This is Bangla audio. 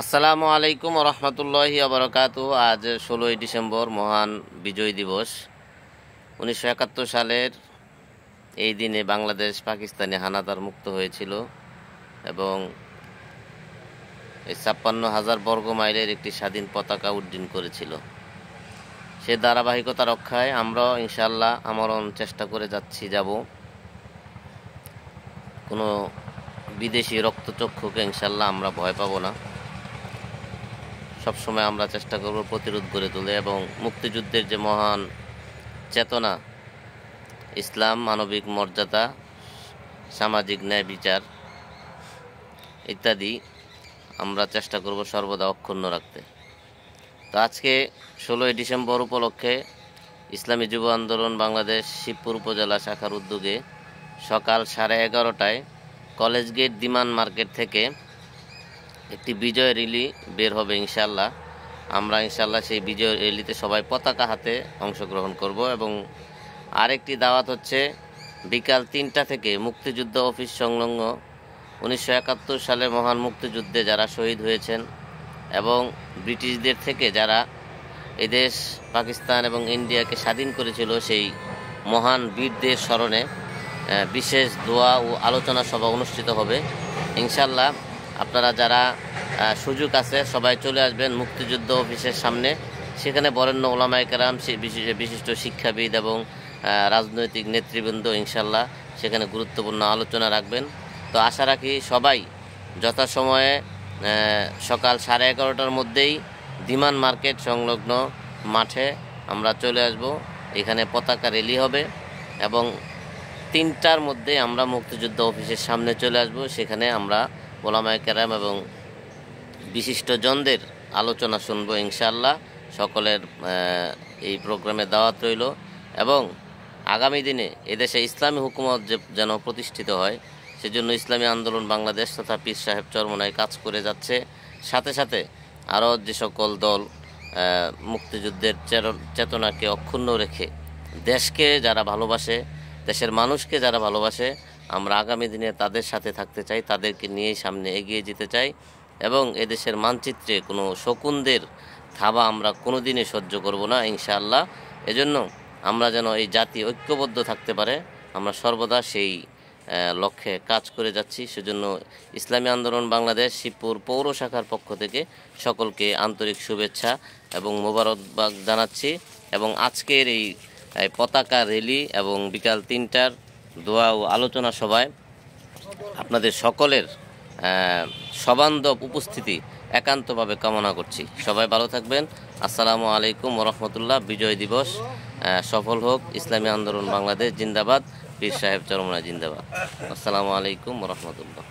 আসসালামু আলাইকুম রহমতুল্লাহি আবরকাতু। আজ 16ই ডিসেম্বর, মহান বিজয় দিবস। 1971 সালের এই দিনে বাংলাদেশ পাকিস্তানি হানাদার মুক্ত হয়েছিল এবং এই 56,000 বর্গ মাইলের একটি স্বাধীন পতাকা উড্ডীন করেছিল। সে ধারাবাহিকতা রক্ষায় আমরাও ইনশাআল্লাহ আমরণ চেষ্টা করে যাব। কোনো বিদেশি রক্তচক্ষুকে ইনশাআল্লাহ আমরা ভয় পাবো না। সবসময় আমরা চেষ্টা করব প্রতিরোধ গড়ে তুলে এবং মুক্তিযুদ্ধের যে মহান চেতনা, ইসলাম, মানবিক মর্যাদা, সামাজিক ন্যায় বিচার ইত্যাদি আমরা চেষ্টা করব সর্বদা অক্ষুণ্ণ রাখতে। তো আজকে 16ই ডিসেম্বর উপলক্ষে ইসলামী যুব আন্দোলন বাংলাদেশ শিবপুর উপজেলা শাখার উদ্যোগে সকাল 11:30টায় কলেজ গেট দিমান মার্কেট থেকে একটি বিজয় র্যালি বের হবে ইনশাআল্লাহ। আমরা ইনশাআল্লাহ সেই বিজয় র্যালিতে সবাই পতাকা হাতে অংশগ্রহণ করব এবং আরেকটি দাওয়াত হচ্ছে বিকাল 3টা থেকে মুক্তিযুদ্ধ অফিস সংলগ্ন 1971 সালে মহান মুক্তিযুদ্ধে যারা শহীদ হয়েছেন এবং ব্রিটিশদের থেকে যারা এদেশ পাকিস্তান এবং ইন্ডিয়াকে স্বাধীন করেছিল, সেই মহান বীরদের স্মরণে বিশেষ দোয়া ও আলোচনা সভা অনুষ্ঠিত হবে ইনশাআল্লাহ। আপনারা যারা সুযোগ আছে সবাই চলে আসবেন মুক্তিযুদ্ধ অফিসের সামনে। সেখানে বরেণ্য ওলামায়ে কেরাম, বিশিষ্ট শিক্ষাবিদ এবং রাজনৈতিক নেতৃবৃন্দ ইনশাআল্লাহ সেখানে গুরুত্বপূর্ণ আলোচনা রাখবেন। তো আশা রাখি সবাই যথাসময়ে সকাল 11:30টার মধ্যেই দিমান মার্কেট সংলগ্ন মাঠে আমরা চলে আসব। এখানে পতাকা র্যালি হবে এবং 3টার মধ্যে আমরা মুক্তিযুদ্ধ অফিসের সামনে চলে আসব। সেখানে আমরা ওলামায়ে কেরাম এবং বিশিষ্টজনদের আলোচনা শুনব ইনশাআল্লাহ। সকলের এই প্রোগ্রামে দাওয়াত রইল এবং আগামী দিনে এদেশে ইসলামী হুকুমত যেন প্রতিষ্ঠিত হয় সেজন্য ইসলামী আন্দোলন বাংলাদেশ তথা পীর সাহেব চরমনায় কাজ করে যাচ্ছে। সাথে সাথে আরও যে সকল দল মুক্তিযুদ্ধের চেতনাকে অক্ষুণ্ণ রেখে দেশকে যারা ভালোবাসে, দেশের মানুষকে যারা ভালোবাসে, আমরা আগামী দিনে তাদের সাথে থাকতে চাই, তাদেরকে নিয়েই সামনে এগিয়ে যেতে চাই এবং এদেশের মানচিত্রে কোনো শকুনদের থাবা আমরা কোনো দিনই সহ্য করব না ইনশাআল্লাহ। এজন্য আমরা যেন এই জাতি ঐক্যবদ্ধ থাকতে পারে, আমরা সর্বদা সেই লক্ষ্যে কাজ করে যাচ্ছি। সেজন্য ইসলামী আন্দোলন বাংলাদেশ শিবপুর পৌর শাখার পক্ষ থেকে সকলকে আন্তরিক শুভেচ্ছা এবং মোবারকবাদ জানাচ্ছি এবং আজকের এই পতাকা র্যালি এবং বিকাল 3টার দোয়া ও আলোচনা সভায় আপনাদের সকলের সবান্ধব উপস্থিতি একান্তভাবে কামনা করছি। সবাই ভালো থাকবেন। আসসালামু আলাইকুম রহমতুল্লাহ। বিজয় দিবস সফল হোক। ইসলামী আন্দোলন বাংলাদেশ জিন্দাবাদ। পীর সাহেব চরমনায় জিন্দাবাদ। আসসালামু আলাইকুম রহমতুল্লাহ।